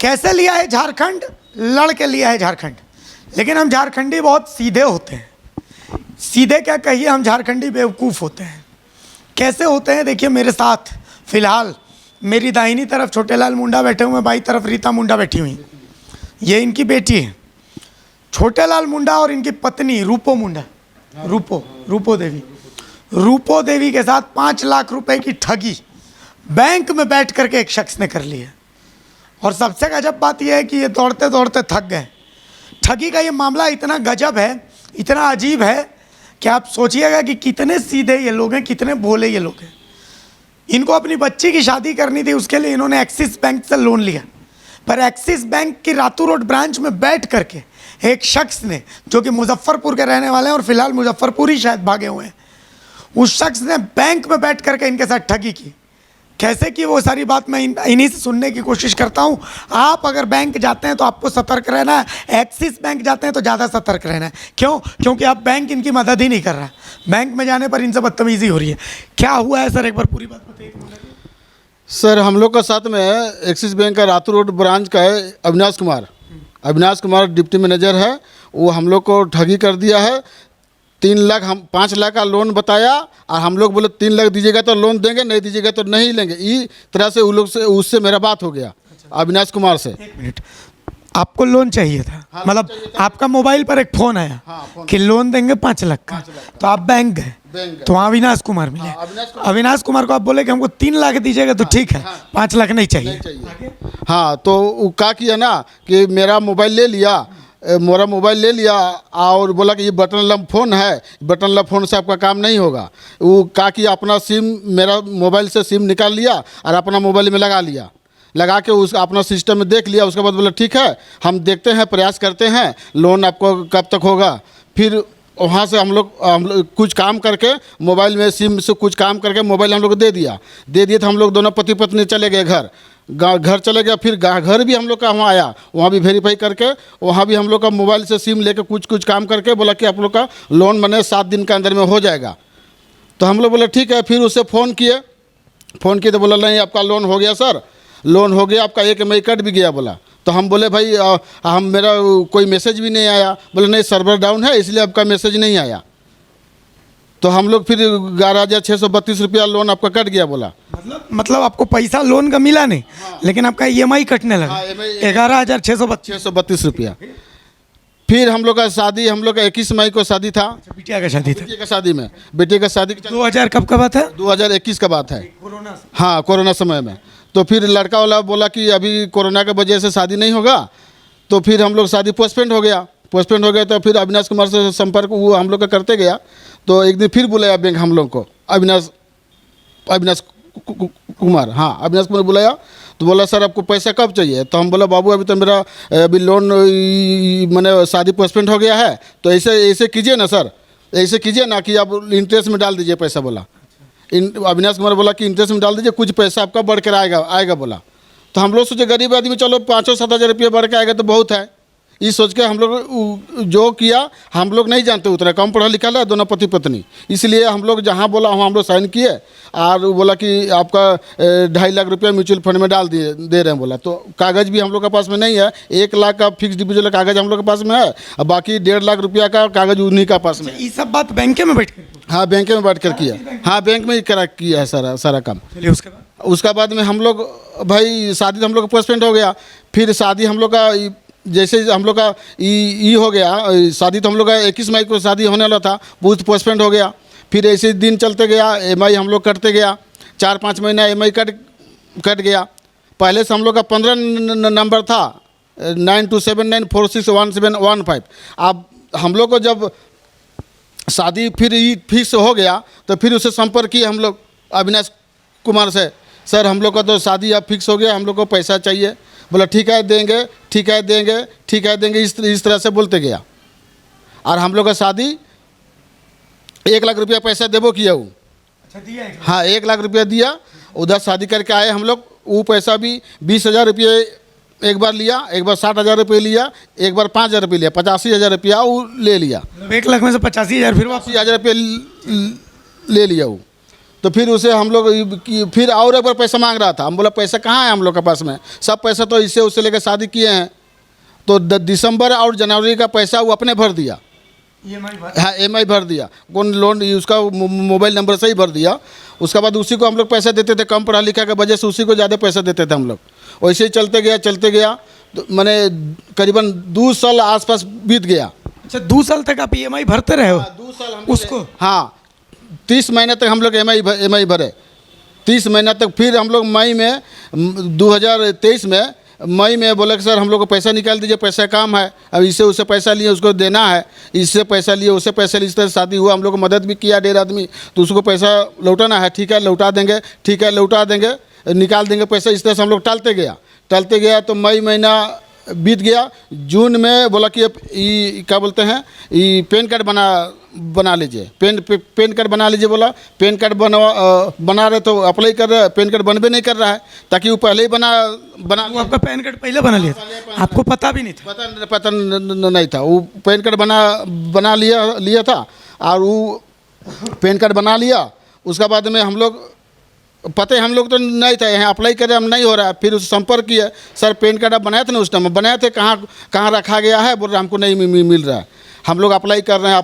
कैसे लिया है झारखंड? लड़ के लिया है झारखंड। लेकिन हम झारखंडी बहुत सीधे होते हैं। सीधे क्या कहिए, हम झारखंडी बेवकूफ़ होते हैं। कैसे होते हैं देखिए, मेरे साथ फिलहाल मेरी दाहिनी तरफ छोटेलाल मुंडा बैठे हुए हैं, बाई तरफ रीता मुंडा बैठी हुई। ये इनकी बेटी है छोटेलाल मुंडा, और इनकी पत्नी रूपो मुंडा, रूपो देवी के साथ 5 लाख रुपए की ठगी बैंक में बैठ करके एक शख्स ने कर ली है। और सबसे गजब बात यह है कि ये दौड़ते दौड़ते थक गए। ठगी का ये मामला इतना गजब है, इतना अजीब है कि आप सोचिएगा कि कितने सीधे ये लोग हैं, कितने भोले ये लोग हैं। इनको अपनी बच्ची की शादी करनी थी, उसके लिए इन्होंने एक्सिस बैंक से लोन लिया। पर एक्सिस बैंक की रातू रोड ब्रांच में बैठ करके एक शख्स ने, जो कि मुजफ्फरपुर के रहने वाले हैं और फिलहाल मुजफ्फरपुर ही शायद भागे हुए हैं, उस शख्स ने बैंक में बैठ करके इनके साथ ठगी की। कैसे कि वो सारी बात मैं इन्हीं से सुनने की कोशिश करता हूँ। आप अगर बैंक जाते हैं तो आपको सतर्क रहना है, एक्सिस बैंक जाते हैं तो ज़्यादा सतर्क रहना है। क्यों? क्योंकि आप बैंक इनकी मदद ही नहीं कर रहा है। बैंक में जाने पर इनसे बदतमीजी हो रही है। क्या हुआ है सर, एक बार पूरी बात बताइए। सर, हम लोग का साथ में एक्सिस बैंक का रातू रोड ब्रांच का है अविनाश कुमार डिप्टी मैनेजर है। वो हम लोग को ठगी कर दिया है। 3 लाख, हम 5 लाख का लोन बताया और हम लोग बोले 3 लाख दीजिएगा तो लोन देंगे, नहीं दीजिएगा तो नहीं लेंगे। इस तरह से वो लोग से उससे मेरा बात हो गया अविनाश कुमार से। 1 मिनट, आपको लोन चाहिए था? हाँ, मतलब आपका मोबाइल पर एक फ़ोन आया कि लोन देंगे 5 लाख का, तो आप बैंक गए तो वहाँ अविनाश कुमार मिले। अविनाश कुमार को आप बोले कि हमको 3 लाख दीजिएगा तो ठीक है, 5 लाख नहीं चाहिए। हाँ, तो वो क्या किया ना कि मेरा मोबाइल ले लिया और बोला कि ये बटन वाला फ़ोन है, बटन वाला फ़ोन से आपका काम नहीं होगा। वो क्या किया, अपना सिम, मेरा मोबाइल से सिम निकाल लिया और अपना मोबाइल में लगा के उस अपना सिस्टम में देख लिया। उसके बाद बोला ठीक है, हम देखते हैं, प्रयास करते हैं, लोन आपको कब तक होगा। फिर वहाँ से हम लोग कुछ काम करके मोबाइल में सिम से कुछ काम करके मोबाइल हम लोग को दे दिया तो हम लोग दोनों पति पत्नी चले गए घर चले गए। फिर घर भी हम लोग का वहाँ आया, वहाँ भी वेरीफाई करके वहाँ भी हम लोग का मोबाइल से सिम लेकर कुछ काम करके बोला कि आप लोग का लोन बने 7 दिन के अंदर में हो जाएगा। तो हम लोग बोले ठीक है। फिर उससे फ़ोन किए तो बोला नहीं, आपका लोन हो गया सर, लोन हो गया, आपका 1 EMI कट भी गया बोला। तो हम बोले भाई हम मेरा कोई मैसेज भी नहीं आया। बोले नहीं, सर्वर डाउन है इसलिए आपका मैसेज नहीं आया। तो हम लोग फिर 11,632 रुपया लोन आपका कट गया बोला। मतलब आपको पैसा लोन का मिला नहीं। हाँ। लेकिन आपका EMI कटने लगा। हाँ, 11,632 रुपया। फिर हम लोग का शादी, हम लोग का 21 मई को शादी था। बिटिया का शादी था। बेटे का शादी 2000 कब का बात है? 2021 का बात है। हाँ, कोरोना समय में। तो फिर लड़का वाला बोला कि अभी कोरोना की वजह से शादी नहीं होगा। तो फिर हम लोग शादी पोस्टपोन्ड हो गया। तो फिर अविनाश कुमार से संपर्क वो हम लोग का करते गया। तो एक दिन फिर बुलाया बैंक हम लोग को, अविनाश कुमार, हाँ अविनाश कुमार बुलाया। तो बोला सर आपको पैसा कब चाहिए? तो हम बोला बाबू अभी तो मेरा लोन मैंने शादी पोस्टपोन्ड हो गया है, तो ऐसे कीजिए ना सर, ऐसे कीजिए ना कि आप इंटरेस्ट में डाल दीजिए पैसा। बोला अविनाश कुमार बोला कि इंटरेस्ट में डाल दीजिए, कुछ पैसा आपका बढ़ कर आएगा बोला। तो हम लोग सोचे गरीब आदमी, चलो 5-7 हज़ार रुपये बढ़ के आएगा तो बहुत है। ये सोच के हम लोग जो किया, हम लोग नहीं जानते उतना, कम पढ़ा लिखा है दोनों पति पत्नी, इसलिए हम लोग जहाँ बोला वहाँ हम लोग साइन किए। और बोला कि आपका 2.5 लाख रुपया म्यूचुअल फंड में डाल दे रहे हैं बोला। तो कागज़ भी हम लोग के पास में नहीं है। 1 लाख का फिक्स डिपॉजिट कागज़ हम लोग के पास में है और बाकी 1.5 लाख रुपया का कागज़ उन्हीं का पास में। ये सब बात बैंक में बैठ कर? हाँ, बैंक में बैठ कर किया। हाँ, बैंक में ही किया है सारा काम। उसके बाद में हम लोग भाई शादी तो हम लोग का पोस्टपोन्ड हो गया। फिर शादी हम लोग का जैसे हम लोग का ये हो गया, शादी तो हम लोग का 21 मई को शादी होने वाला था, वो पोस्टपोन्ड हो गया। फिर ऐसे दिन चलते गया, EMI हम लोग कटते गया, 4-5 महीना EMI कट गया। पहले से हम लोग का 15 नंबर था 9279461715। अब हम लोग को जब शादी फिर फिक्स हो गया तो फिर उससे संपर्क किए हम लोग अविनाश कुमार से, सर हम लोग का तो शादी अब फिक्स हो गया, हम लोग को पैसा चाहिए। बोला ठीक है देंगे, इस तरह से बोलते गया। और हम लोग का शादी 1 लाख रुपया पैसा देबो किया वो। अच्छा, दिया है? हाँ, 1 लाख रुपया दिया। उधर शादी करके आए हम लोग। वो पैसा भी 20,000 रुपये एक बार लिया, एक बार 60,000 रुपये लिया, एक बार 5,000 रुपये लिया, 85,000 रुपया वो ले लिया। 1 लाख में से 85,000 फिर 80,000 रुपये ले लिया वो। तो फिर उसे हम लोग फिर और एक बार पैसा मांग रहा था। हम बोला पैसा कहाँ है हम लोग के पास में, सब पैसा तो इससे उससे लेकर शादी किए हैं। तो दिसंबर और जनवरी का पैसा वो अपने भर दिया, हाँ EMI भर दिया, कौन लोन उसका मोबाइल नंबर से ही भर दिया। उसके बाद उसी को हम लोग पैसा देते थे, कम पढ़ा लिखा के वजह से उसी को ज़्यादा पैसा देते थे हम लोग। वैसे ही चलते गया तो मैंने करीबन 2 साल आसपास बीत गया। अच्छा 2 साल तक आप EMI भरते रहे हो? 2 साल हम उसको? हाँ 30 महीने तक हम लोग EMI भरे, 30 महीना तक। फिर हम लोग मई में 2023 में मई में बोले कि सर हम लोग को पैसा निकाल दीजिए, पैसा काम है, अब इससे उससे पैसा लिए उसको देना है, इससे पैसा लिए उससे पैसा लिए, इस तरह शादी हुआ। हम लोग को मदद भी किया 1.5 आदमी, तो उसको पैसा लौटाना है, ठीक है लौटा देंगे, ठीक है लौटा देंगे, निकाल देंगे पैसा। इस तरह से हम लोग टालते गया तो मई महीना बीत गया। जून में बोला कि क्या बोलते हैं ये पैन कार्ड बना लीजिए, पैन कार्ड बना लीजिए। बोला पैन कार्ड बना रहे तो अप्लाई कर रहे, पैन कार्ड बनबे नहीं कर रहा है, ताकि वो पहले ही बना वो आपका पैन कार्ड पहले बना लिया था, आपको पता भी नहीं था? पता नहीं था। वो पैन कार्ड बना लिया था, और वो पैन कार्ड बना लिया। उसके बाद में हम लोग पता हम लोग तो नहीं था, यहाँ अप्लाई करें हम नहीं हो रहा है। फिर उस संपर्क किए, सर पैन कार्ड आप बनाए थे ना उस टाइम, बनाए थे, कहाँ रखा गया है? बोल रहे हमको नहीं मिल रहा है। हम लोग अप्लाई कर रहे हैं,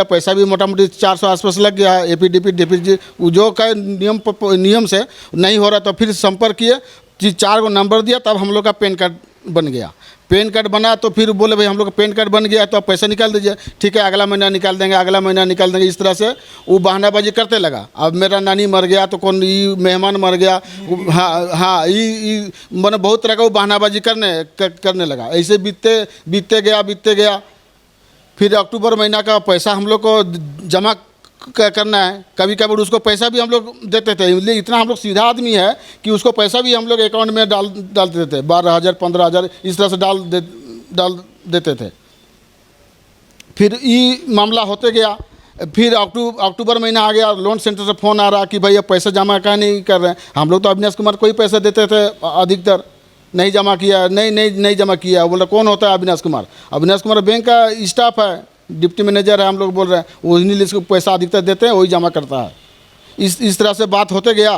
पैसा भी मोटा मोटी 400 आसपास लग गया है। APDP DPG जो का नियम से नहीं हो रहा, तो फिर संपर्क किए, 4 गो नंबर दिया, तब हम लोग का पैन कार्ड बन गया। पैन कार्ड बना तो फिर बोले भाई हम लोग का पैन कार्ड बन गया तो आप पैसा निकाल दीजिए, ठीक है अगला महीना निकाल देंगे, अगला महीना निकाल देंगे। इस तरह से वो बहानाबाजी करते लगा। अब मेरा नानी मर गया तो कौन मेहमान मर गया, हाँ मैंने बहुत तरह का वो बहानाबाजी करने लगा। ऐसे बीतते गया। फिर अक्टूबर महीना का पैसा हम लोग को जमा करना है। कभी कभी उसको पैसा भी हम लोग देते थे, इसलिए इतना हम लोग सीधा आदमी है कि उसको पैसा भी हम लोग अकाउंट में डाल देते थे, 12,000 15,000 इस तरह से डाल देते थे। फिर ये मामला होते गया। फिर अक्टूबर महीना आ गया, लोन सेंटर से फ़ोन आ रहा कि भाई अब पैसा जमा क्या नहीं कर रहे हैं। हम लोग तो अविनाश कुमार को ही पैसा देते थे, अधिकतर नहीं जमा किया, नहीं जमा किया। बोल रहे कौन होता है अविनाश कुमार? अविनाश कुमार बैंक का स्टाफ है, डिप्टी मैनेजर है। हम लोग बोल रहे हैं वही लिस्ट को पैसा अधिकतर देते हैं, वही जमा करता है। इस तरह से बात होते गया।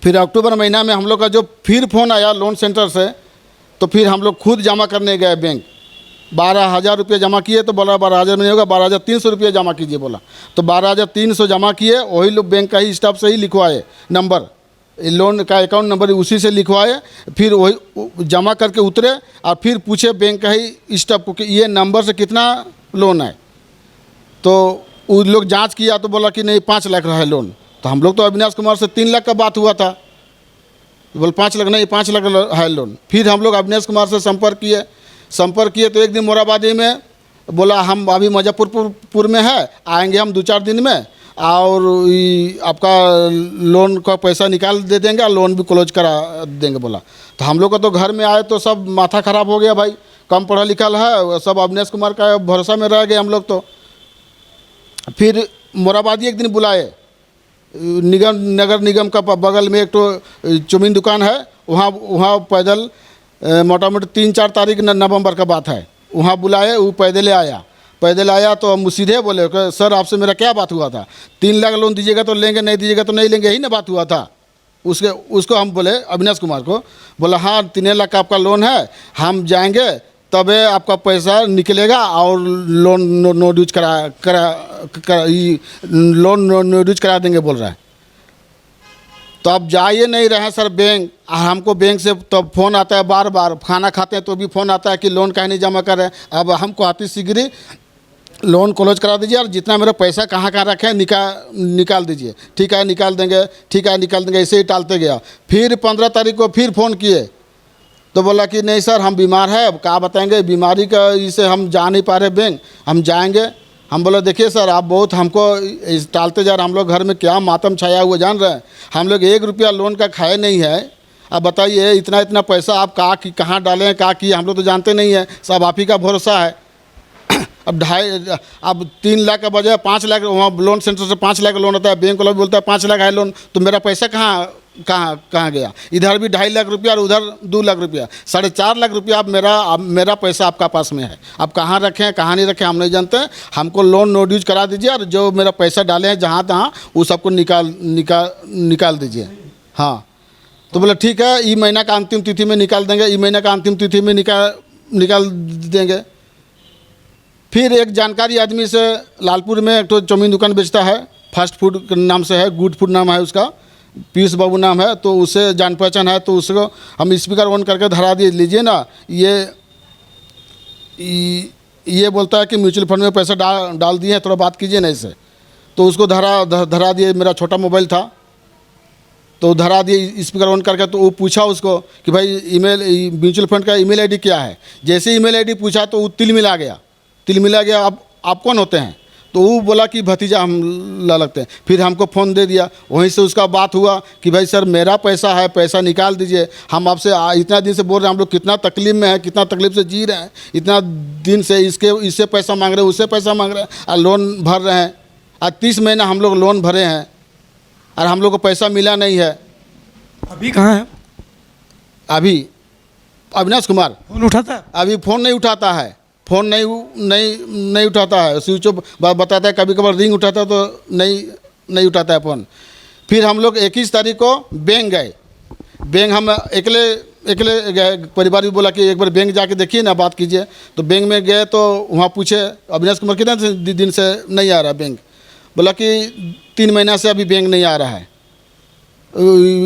फिर अक्टूबर महीना में हम लोग का जो फिर फ़ोन आया लोन सेंटर से, तो फिर हम लोग खुद जमा करने गए बैंक। 12,000 रुपये जमा किए तो बोला 12,000 में नहीं होगा, 12,300 रुपये जमा कीजिए बोला। तो 12,300 जमा किए, वही लोग बैंक का ही स्टाफ से ही लिखवाए नंबर, लोन का अकाउंट नंबर उसी से लिखवाए। फिर वही जमा करके उतरे और फिर पूछे बैंक का ही स्टाफ को कि ये नंबर से कितना लोन है। तो वो लोग जांच किया तो बोला कि नहीं 5 लाख रहा है लोन। तो हम लोग तो अविनाश कुमार से 3 लाख का बात हुआ था, बोल 5 लाख नहीं, 5 लाख है लोन। फिर हम लोग अविनाश कुमार से संपर्क किए तो एक दिन मोराबादी में बोला हम अभी मुजफ्फरपुर में है, आएंगे हम 2-4 दिन में, और आपका लोन का पैसा निकाल दे देंगे और लोन भी क्लोज करा देंगे बोला। तो हम लोग को तो घर में आए तो सब माथा ख़राब हो गया, भाई कम पढ़ा लिखा है, सब अविनाश कुमार का भरोसा में रह गए हम लोग। तो फिर मोराबादी एक दिन बुलाए, नगर निगम का बगल में एक तो चौमीन दुकान है, वहाँ पैदल मोटा मोटी 3-4 तारीख नवंबर का बात है, वहाँ बुलाए। वो पैदल आया तो हम सीधे बोले सर आपसे मेरा क्या बात हुआ था? 3 लाख लोन दीजिएगा तो लेंगे, नहीं दीजिएगा तो नहीं लेंगे, यही ना बात हुआ था। उसको हम बोले अविनाश कुमार को, बोला हाँ 3 लाख का आपका लोन है, हम जाएंगे तब आपका पैसा निकलेगा और लोन नो ड्यूज करा देंगे बोल रहा है। तो अब जा ही नहीं रहे सर बैंक। हमको बैंक से तो फ़ोन आता है बार, खाना खाते हैं तो भी फ़ोन आता है कि लोन काहे नहीं जमा कर रहे हैं। अब हमको आती शीघ्र लोन क्लोज करा दीजिए और जितना मेरा पैसा कहाँ रखे हैं निकाल दीजिए, ठीक है निकाल देंगे। ऐसे ही टालते गया। फिर 15 तारीख को फिर फ़ोन किए तो बोला कि नहीं सर हम बीमार है, अब क्या बताएंगे, बीमारी का इसे हम जा नहीं पा रहे बैंक, हम जाएंगे। हम बोला देखिए सर आप बहुत हमको टालते जा रहे, हम लोग घर में क्या मातम छाया हुआ जान रहे हैं, हम लोग 1 रुपया लोन का खाए नहीं है। अब बताइए इतना पैसा आप कहाँ डालें हैं, क्या किए, हम लोग तो जानते नहीं हैं, सब आप ही का भरोसा है। अब 3 लाख का बजाय 5 लाख, वहाँ लोन सेंटर से 5 लाख लोन होता है, बैंक वाला भी बोलता है 5 लाख है लोन, तो मेरा पैसा कहाँ कहाँ कहाँ गया। इधर भी 2.5 लाख रुपया और उधर 2 लाख रुपया, 4.5 लाख रुपया अब मेरा पैसा आपका पास में है। अब कहाँ रखें कहाँ नहीं रखें हम नहीं जानते। हमको लोन नो ड्यूज करा दीजिए और जो मेरा पैसा डाले हैं जहाँ तहाँ वो सबको निकाल दीजिए। हाँ तो बोला ठीक है, ई महीना का अंतिम तिथि में निकाल देंगे, ई महीना का अंतिम तिथि में निकाल देंगे। फिर एक जानकारी आदमी से लालपुर में एक तो चौमीन दुकान बेचता है, फास्ट फूड के नाम से है, गुड फूड नाम है उसका, पीयूष बाबू नाम है। तो उससे जान पहचान है, तो उसको हम स्पीकर ऑन करके धरा दिए, लीजिए ना, ये बोलता है कि म्यूचुअल फंड में पैसा डाल दिए हैं, थोड़ा बात कीजिए ना इससे। तो उसको धरा दिए, मेरा छोटा मोबाइल था तो धरा दिए स्पीकर ऑन करके। तो वो पूछा उसको कि भाई ईमेल म्यूचुअल फंड का ईमेल आईडी क्या है। जैसे ईमेल आईडी पूछा तो वो तिल मिला गया। अब आप कौन होते हैं? तो वो बोला कि भतीजा हम लगते हैं। फिर हमको फ़ोन दे दिया, वहीं से उसका बात हुआ कि भाई सर मेरा पैसा है, पैसा निकाल दीजिए। हम आपसे इतना दिन से बोल रहे हैं, हम लोग कितना तकलीफ में है, कितना तकलीफ से जी रहे हैं, इतना दिन से इससे पैसा मांग रहे हैं, उससे पैसा मांग रहे हैं और लोन भर रहे हैं। आज 30 महीना हम लोग लोन भरे हैं और हम लोग को पैसा मिला नहीं है। अभी कहाँ है? अभी अविनाश कुमार फोन उठाता है? अभी फ़ोन नहीं उठाता है, फ़ोन नहीं उठाता है, स्विच ऑफ बताता है। कभी कभार रिंग उठाता है तो नहीं उठाता है फ़ोन। फिर हम लोग 21 तारीख को बैंक गए। बैंक हम अकेले गए, परिवार भी बोला कि एक बार बैंक जाके देखिए ना, बात कीजिए। तो बैंक में गए तो वहाँ पूछे अविनाश कुमार कितने दिन से नहीं आ रहा बैंक। बोला कि 3 महीना से अभी बैंक नहीं आ रहा है,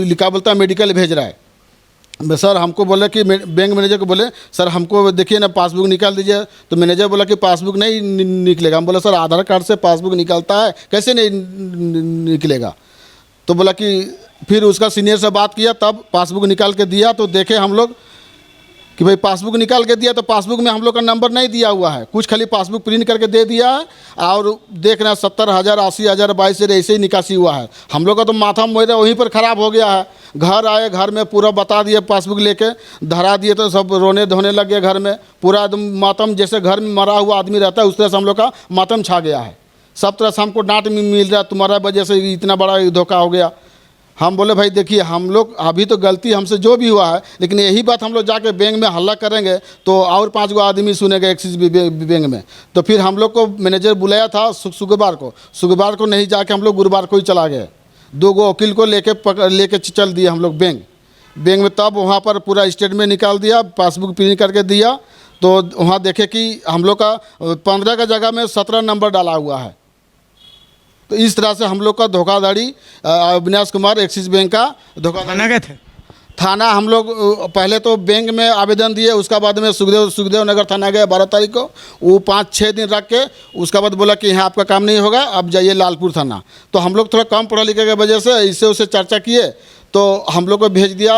लिखा बोलता है मेडिकल भेज रहा है। सर हमको बोले कि बैंक मैनेजर को बोले सर हमको देखिए ना पासबुक निकाल दीजिए। तो मैनेजर बोला कि पासबुक नहीं निकलेगा। हम बोला सर आधार कार्ड से पासबुक निकलता है, कैसे नहीं निकलेगा। तो बोला कि फिर उसका सीनियर से बात किया, तब पासबुक निकाल के दिया। तो देखे हम लोग कि भाई पासबुक निकाल के दिया तो पासबुक में हम लोग का नंबर नहीं दिया हुआ है, कुछ खाली पासबुक प्रिंट करके दे दिया है और देख रहे हैं 70,000 80,000 22 ऐसे ही निकासी हुआ है। हम लोग का तो माथा मोहरा वहीं पर ख़राब हो गया है। घर आए, घर में पूरा बता दिए, पासबुक लेके धरा दिए तो सब रोने धोने लग गए। घर में पूरा एकदम मातम, जैसे घर में मरा हुआ आदमी रहता है उस तरह से हम लोग का मातम छा गया है। सब तरह से हमको डांट मिल रहा है, तुम्हारा वजह से इतना बड़ा धोखा हो गया। हम बोले भाई देखिए हम लोग अभी तो गलती हमसे जो भी हुआ है, लेकिन यही बात हम लोग जाके बैंक में हल्ला करेंगे तो और 5 गो आदमी सुनेगा एक्सिस बैंक में। तो फिर हम लोग को मैनेजर बुलाया था शुक्रवार को नहीं जाके हम लोग गुरुवार को ही चला गए। 2 गो वकील को लेके चल दिए हम लोग बैंक में। तब वहाँ पर पूरा स्टेटमेंट निकाल दिया, पासबुक प्रिंट करके दिया। तो वहाँ देखे कि हम लोग का 15 का जगह में 17 नंबर डाला हुआ है। तो इस तरह से हम लोग का धोखाधड़ी, अविनाश कुमार एक्सिस बैंक का धोखाधड़ी। गए थे थाना हम लोग पहले तो बैंक में आवेदन दिए, उसका बाद में सुखदेव नगर थाना गए 12 तारीख को। वो 5-6 दिन रख के उसका बाद बोला कि यहाँ आपका काम नहीं होगा, अब जाइए लालपुर थाना। तो हम लोग थोड़ा कम पढ़ा लिखे की वजह से इससे उससे चर्चा किए तो हम लोग को भेज दिया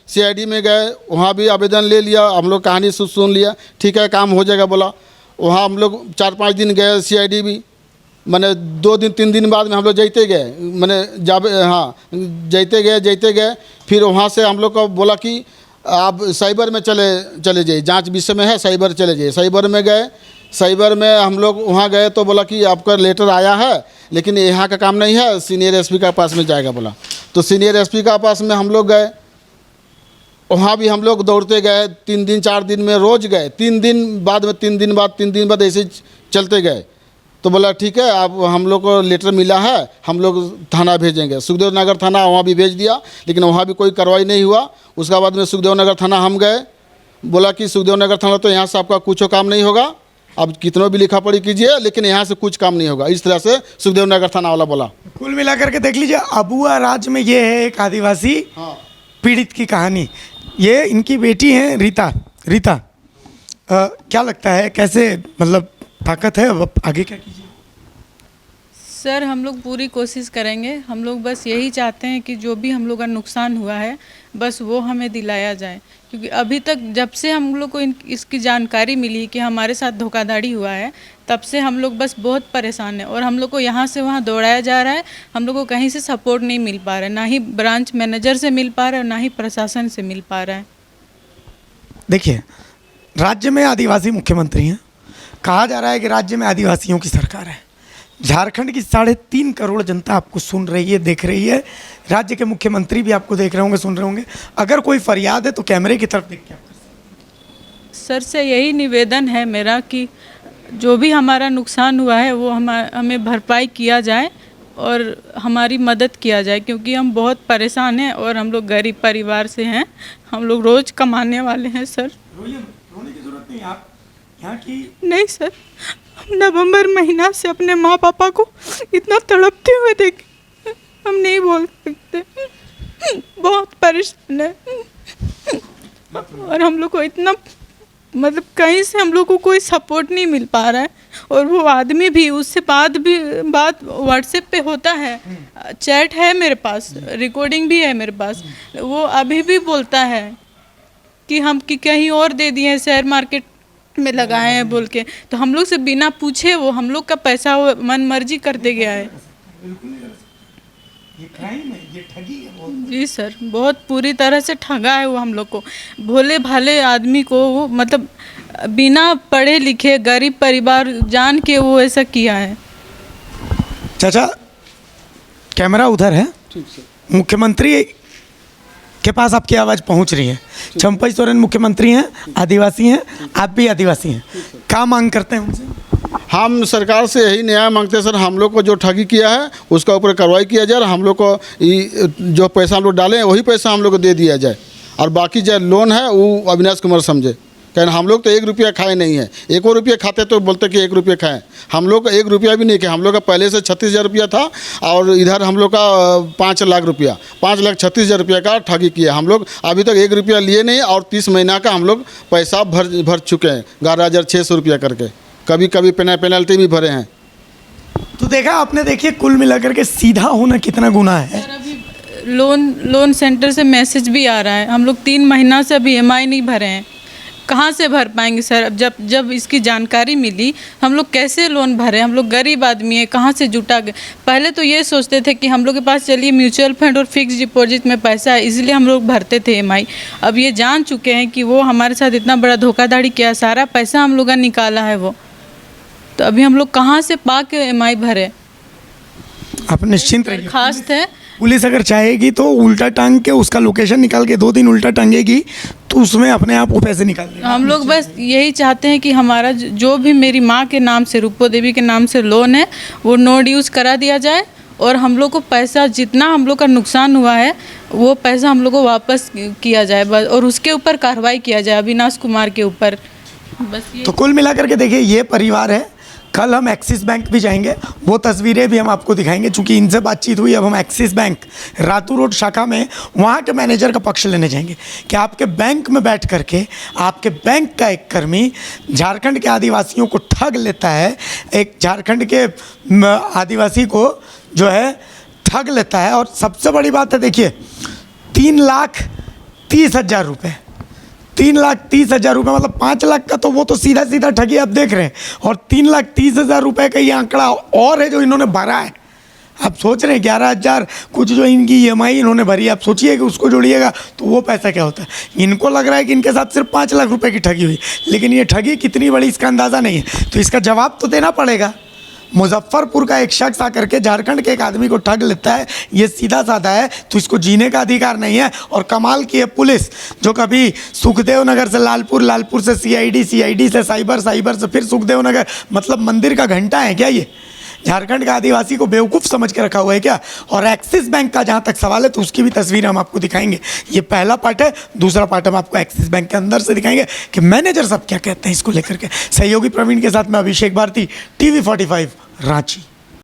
CID में गए, वहाँ भी आवेदन ले लिया। हम लोग कहानी सुन लिया, ठीक है काम हो जाएगा बोला। वहाँ हम लोग 4-5 दिन गए CID भी, मैंने 2 दिन 3 दिन बाद में हम लोग जाते गए, जाते गए। फिर वहाँ से हम लोग को बोला कि आप साइबर में चले जाइए, जांच विषय में है, साइबर चले जाइए। साइबर में गए, साइबर में हम लोग वहाँ गए तो बोला कि आपका लेटर आया है लेकिन यहाँ का काम नहीं है, सीनियर SP का पास में जाएगा बोला। तो सीनियर SP का पास में हम लोग गए, वहाँ भी हम लोग दौड़ते गए, 3 दिन 4 दिन में रोज़ गए। 3 दिन बाद ऐसे चलते गए। तो बोला ठीक है अब हम लोग को लेटर मिला है, हम लोग थाना भेजेंगे। सुखदेव नगर थाना वहाँ भी भेज दिया, लेकिन वहाँ भी कोई कार्रवाई नहीं हुआ। उसके बाद में सुखदेव नगर थाना हम गए, बोला कि सुखदेव नगर थाना तो यहाँ से आपका कुछ काम नहीं होगा, अब कितनों भी लिखा पढ़ी कीजिए लेकिन यहाँ से कुछ काम नहीं होगा। इस तरह से सुखदेव नगर थाना वाला बोला। कुल मिलाकर के देख लीजिए, अबुआ राज्य में ये है एक आदिवासी पीड़ित की कहानी। ये इनकी बेटी है रीता। क्या लगता है कैसे मतलब ताकत है, अब आगे क्या कीजिए? सर हम लोग पूरी कोशिश करेंगे। हम लोग बस यही चाहते हैं कि जो भी हम लोग का नुकसान हुआ है बस वो हमें दिलाया जाए, क्योंकि अभी तक जब से हम लोग को इसकी जानकारी मिली कि हमारे साथ धोखाधड़ी हुआ है तब से हम लोग बस बहुत परेशान हैं और हम लोग को यहाँ से वहाँ दौड़ाया जा रहा है। हम लोग को कहीं से सपोर्ट नहीं मिल पा रहा है, ना ही ब्रांच मैनेजर से मिल पा रहा है, ना ही प्रशासन से मिल पा रहा है। देखिए राज्य में आदिवासी मुख्यमंत्री हैं, कहा जा रहा है कि राज्य में आदिवासियों की सरकार है, झारखंड की 3.5 करोड़ जनता आपको सुन रही है, देख रही है। राज्य के मुख्यमंत्री भी आपको देख रहे होंगे, सुन रहे होंगे। अगर कोई फरियाद है तो कैमरे की तरफ देख के आप कर सकते हैं। सर से यही निवेदन है मेरा कि जो भी हमारा नुकसान हुआ है वो हमें भरपाई किया जाए और हमारी मदद किया जाए, क्योंकि हम बहुत परेशान हैं और हम लोग गरीब परिवार से हैं। हम लोग रोज़ कमाने वाले हैं सर। रोने की जरूरत नहीं, आप यहाँ की नहीं सर, हम नवंबर महीना से अपने माँ पापा को इतना तड़पते हुए देखे, हम नहीं बोल सकते। बहुत परेशान है और हम लोग को इतना मतलब कहीं से हम लोग को कोई सपोर्ट नहीं मिल पा रहा है। और वो आदमी भी उससे बात व्हाट्सएप पे होता है, चैट है मेरे पास, रिकॉर्डिंग भी है मेरे पास। वो अभी भी बोलता है कि हम कि कहीं और दे दिए हैं, शेयर मार्केट में लगाए हैं बोल के। तो हम लोग से बिना पूछे वो हम लोग का पैसा वो मन मर्जी करते गया है। ये क्राइम है, ये ठगी है बहुत। जी सर, बहुत पूरी तरह से ठगा है वो हम लोग को। भोले भाले आदमी को वो मतलब बिना पढ़े लिखे गरीब परिवार जान के वो ऐसा किया है। चाचा कैमरा उधर है, ठीक से मुख्यमंत्री के पास आपकी आवाज़ पहुंच रही है। चंपई सोरेन मुख्यमंत्री हैं, आदिवासी हैं, आप भी आदिवासी हैं। क्या मांग करते हैं उनसे? हम सरकार से यही न्याय मांगते हैं सर, हम लोग को जो ठगी किया है उसका ऊपर कार्रवाई किया जाए और हम लोग को जो पैसा हम लोग डालें वही पैसा हम लोग को दे दिया जाए। और बाकी जो लोन है वो अविनाश कुमार समझे, कहना हम लोग तो 1 रुपया खाए नहीं है। 1 और रुपया खाते तो बोलते कि 1 रुपया खाएं। हम लोग का 1 रुपया भी नहीं खाए। हम लोग का पहले से 36,000 रुपया था और इधर हम लोग का 5 लाख रुपया, 5,36,000 रुपया का ठगी किया। हम लोग अभी तक 1 रुपया लिए नहीं और 30 महीना का हम लोग पैसा भर चुके हैं, 11,600 रुपया करके। कभी कभी पेनल्टी भी भरे हैं। तो देखा आपने, देखिए कुल मिलाकर के सीधा होना कितना गुनाह है। सर अभी लोन सेंटर से मैसेज भी आ रहा है, हम लोग 3 महीना से अभी EMI नहीं भरे हैं। कहाँ से भर पाएंगे सर? अब जब इसकी जानकारी मिली हम लोग कैसे लोन भरे? हम लोग गरीब आदमी है, कहाँ से जुटा के? पहले तो ये सोचते थे कि हम लोग के पास चलिए म्यूचुअल फंड और फिक्स डिपॉजिट में पैसा है, इसलिए हम लोग भरते थे EMI। अब ये जान चुके हैं कि वो हमारे साथ इतना बड़ा धोखाधड़ी किया, सारा पैसा हम लोग का निकाला है वो। तो अभी हम लोग कहाँ से पा के EMI भरे? आप निश्चिंत रहिए, दरखास्त है। पुलिस अगर चाहेगी तो उल्टा टांग के उसका लोकेशन निकाल के 2 दिन उल्टा टांगेगी तो उसमें अपने आप वो पैसे निकाल देगा। हम लोग बस यही चाहते हैं कि हमारा जो भी मेरी माँ के नाम से, रूपो देवी के नाम से लोन है वो नो ड्यूज करा दिया जाए और हम लोग को पैसा जितना हम लोग का नुकसान हुआ है वो पैसा हम लोग को वापस किया जाए बस, और उसके ऊपर कार्रवाई किया जाए अविनाश कुमार के ऊपर बस। ये तो कुल मिलाकर के देखिए ये परिवार है। कल हम एक्सिस बैंक भी जाएंगे, वो तस्वीरें भी हम आपको दिखाएंगे। चूंकि इनसे बातचीत हुई, अब हम एक्सिस बैंक रातू रोड शाखा में वहाँ के मैनेजर का पक्ष लेने जाएंगे कि आपके बैंक में बैठ करके आपके बैंक का एक कर्मी झारखंड के आदिवासियों को ठग लेता है, एक झारखंड के आदिवासी को जो है ठग लेता है। और सबसे बड़ी बात है, देखिए 3,30,000 रुपये, 3,30,000 रुपये मतलब 5 लाख का तो वो तो सीधा सीधा ठगी आप देख रहे हैं। और 3,30,000 रुपये का ये आंकड़ा और है जो इन्होंने भरा है। आप सोच रहे हैं 11,000 कुछ जो इनकी EMI इन्होंने भरी, आप सोचिए कि उसको जोड़िएगा तो वो पैसा क्या होता है। इनको लग रहा है कि इनके साथ सिर्फ 5 लाख रुपए की ठगी हुई, लेकिन ये ठगी कितनी बड़ी इसका अंदाज़ा नहीं है। तो इसका जवाब तो देना पड़ेगा। मुजफ्फरपुर का एक शख्स आकर के झारखंड के एक आदमी को ठग लेता है, ये सीधा साधा है, तो इसको जीने का अधिकार नहीं है। और कमाल की है पुलिस, जो कभी सुखदेव नगर से लालपुर, लालपुर से CID, CID से साइबर, साइबर से फिर सुखदेव नगर, मतलब मंदिर का घंटा है क्या ये? झारखंड का आदिवासी को बेवकूफ़ समझ के रखा हुआ है क्या? और एक्सिस बैंक का जहाँ तक सवाल है तो उसकी भी तस्वीर हम आपको दिखाएंगे। ये पहला पार्ट है। दूसरा पार्ट हम आपको एक्सिस बैंक के अंदर से दिखाएंगे कि मैनेजर सब क्या कहते हैं इसको लेकर के। सहयोगी प्रवीण के साथ मैं अभिषेक भारती, TV 45 रांची।